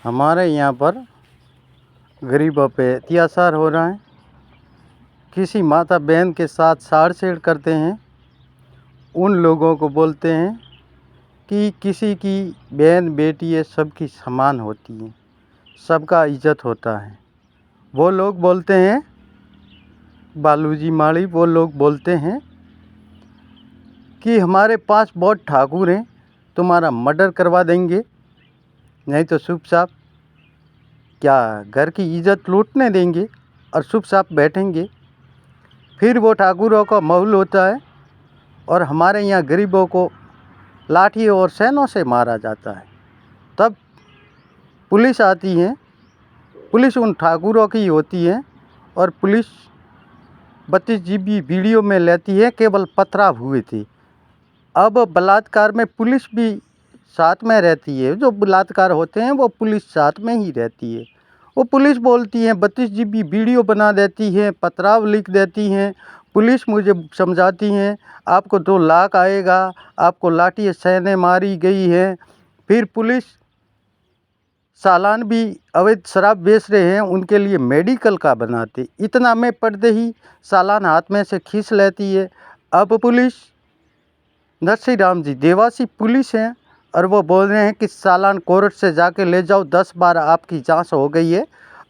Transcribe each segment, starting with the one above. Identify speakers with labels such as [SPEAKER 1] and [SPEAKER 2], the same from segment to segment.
[SPEAKER 1] हमारे यहाँ पर गरीबों पे अत्याचार हो रहा है। किसी माता बहन के साथ छेड़छाड़ करते हैं। उन लोगों को बोलते हैं कि किसी की बहन बेटी है, सबकी समान होती है, सबका इज्जत होता है। वो लोग बोलते हैं, बालूजी माड़ी वो लोग बोलते हैं कि हमारे पास बहुत ठाकुर हैं, तुम्हारा मर्डर करवा देंगे, नहीं तो चुपचाप क्या घर की इज्जत लूटने देंगे और चुपचाप बैठेंगे। फिर वो ठाकुरों का माहौल होता है और हमारे यहाँ गरीबों को लाठी और सेनों से मारा जाता है। तब पुलिस आती है, पुलिस उन ठाकुरों की होती है और पुलिस 32 GB वीडियो में लेती है, केवल पथराव हुए थे। अब बलात्कार में पुलिस भी साथ में रहती है, जो बलात्कार होते हैं वो पुलिस साथ में ही रहती है। वो पुलिस बोलती है, 32 GB वीडियो बना देती है, पथराव लिख देती हैं। पुलिस मुझे समझाती हैं आपको 2 लाख आएगा, आपको लाठी सेने मारी गई है। फिर पुलिस चालान भी अवैध शराब बेच रहे हैं उनके लिए मेडिकल का बनाते, इतना में पड़ते ही चालान हाथ में से खींच लेती है। अब पुलिस नरसी राम जी देवासी पुलिस हैं और वो बोल रहे हैं कि चालान कोर्ट से जाके ले जाओ, 10 बार आपकी जांच हो गई है।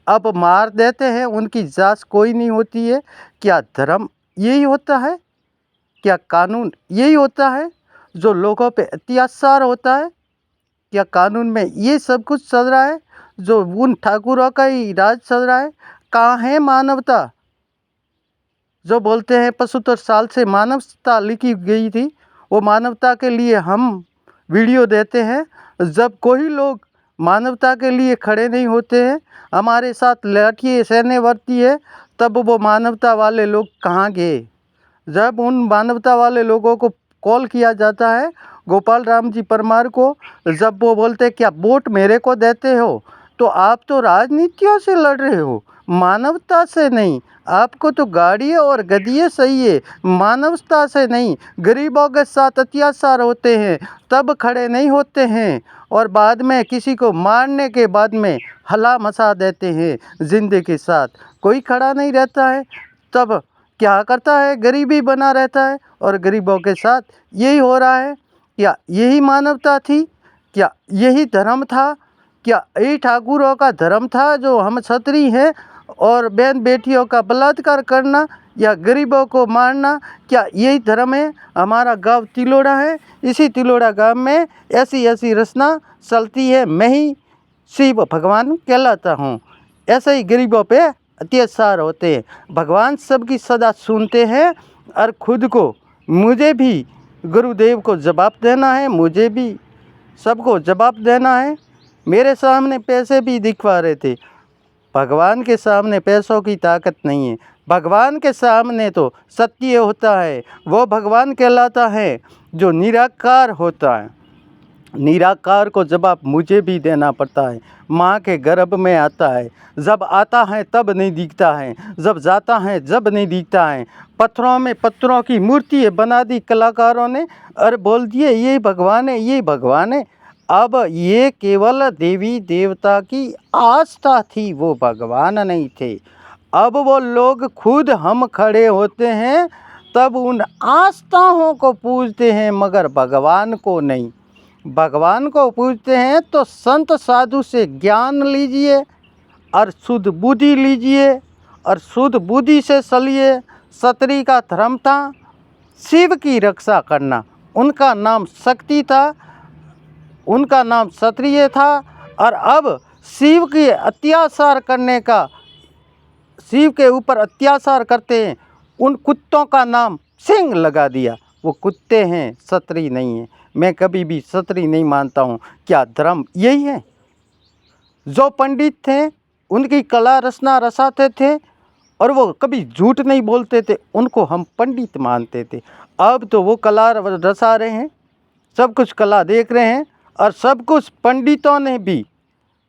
[SPEAKER 1] अब मार देते हैं, उनकी जांच कोई नहीं होती है। क्या धर्म यही होता है? क्या कानून यही होता है जो लोगों पे अत्याचार होता है? क्या कानून में ये सब कुछ चल रहा है जो उन ठाकुरों का ही राज चल रहा है? कहाँ है मानवता? जो बोलते हैं 75 साल से मानवता लिखी गई थी, वो मानवता के लिए हम वीडियो देते हैं। जब कोई लोग मानवता के लिए खड़े नहीं होते हैं, हमारे साथ लाठी सेने वर्ती है, तब वो मानवता वाले लोग कहाँ गए? जब उन मानवता वाले लोगों को कॉल किया जाता है, गोपाल राम जी परमार को, जब वो बोलते हैं क्या वोट मेरे को देते हो, तो आप तो राजनीतियों से लड़ रहे हो, मानवता से नहीं। आपको तो गाड़ी और गद्दियाँ सही है, मानवता से नहीं। गरीबों के साथ अत्याचार होते हैं तब खड़े नहीं होते हैं और बाद में किसी को मारने के बाद में हला मचा देते हैं। जिंदगी के साथ कोई खड़ा नहीं रहता है, तब क्या करता है? गरीबी बना रहता है और गरीबों के साथ यही हो रहा है। क्या यही मानवता थी? क्या यही धर्म था? क्या यही ठाकुरों का धर्म था जो हम क्षत्रिय हैं और बहन बेटियों का बलात्कार करना या गरीबों को मारना, क्या यही धर्म है? हमारा गांव तिलोड़ा है, इसी तिलोड़ा गांव में ऐसी ऐसी रचना चलती है। मैं ही शिव भगवान कहलाता हूँ। ऐसे ही गरीबों पे अत्याचार होते हैं। भगवान सबकी सदा सुनते हैं और खुद को, मुझे भी गुरुदेव को जवाब देना है, मुझे भी सबको जवाब देना है। मेरे सामने पैसे भी दिखवा रहे थे, भगवान के सामने पैसों की ताकत नहीं है। भगवान के सामने तो सत्य होता है, वो भगवान कहलाता है जो निराकार होता है। निराकार को जवाब मुझे भी देना पड़ता है। माँ के गर्भ में आता है, जब आता है तब नहीं दिखता है, जब जाता है जब नहीं दिखता है। पत्थरों में पत्थरों की मूर्ति बना दी कलाकारों ने और बोल दिए ये भगवान है, ये भगवान है। अब ये केवल देवी देवता की आस्था थी, वो भगवान नहीं थे। अब वो लोग खुद हम खड़े होते हैं तब उन आस्थाओं को पूजते हैं, मगर भगवान को नहीं। भगवान को पूजते हैं तो संत साधु से ज्ञान लीजिए और शुद्ध बुद्धि लीजिए और शुद्ध बुद्धि से चलिए। क्षत्रिय का धर्म था शिव की रक्षा करना, उनका नाम शक्ति था, उनका नाम क्षत्रिय था। और अब शिव के अत्याचार करने का, शिव के ऊपर अत्याचार करते हैं, उन कुत्तों का नाम सिंह लगा दिया। वो कुत्ते हैं, क्षत्रिय नहीं है। मैं कभी भी क्षत्रिय नहीं मानता हूँ। क्या धर्म यही है? जो पंडित थे उनकी कला रचना रचाते थे और वो कभी झूठ नहीं बोलते थे, उनको हम पंडित मानते थे। अब तो वो कला रचा रहे हैं, सब कुछ कला देख रहे हैं और सब कुछ पंडितों ने भी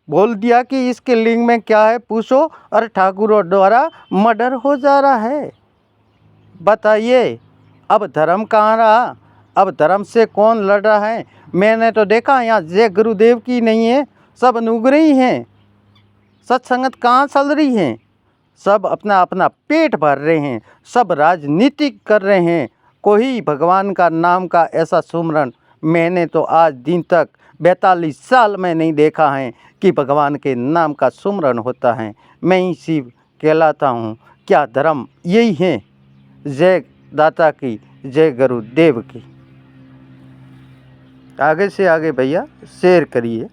[SPEAKER 1] बोल दिया कि इसके लिंग में क्या है पूछो, और ठाकुरों द्वारा मर्डर हो जा रहा है। बताइए अब धर्म कहाँ रहा? अब धर्म से कौन लड़ रहा है? मैंने तो देखा यहाँ जय गुरुदेव की नहीं है, सब अनुग्रही हैं, सत्संगत कहाँ चल रही हैं, सब अपना अपना पेट भर रहे हैं, सब राजनीतिक कर रहे हैं। कोई भगवान का नाम का ऐसा सुमरन मैंने तो आज दिन तक 42 साल में नहीं देखा है कि भगवान के नाम का सुमरन होता है। मैं ही शिव कहलाता हूँ। क्या धर्म यही है। जय दाता की, जय गुरुदेव की। आगे से आगे भैया शेयर करिए।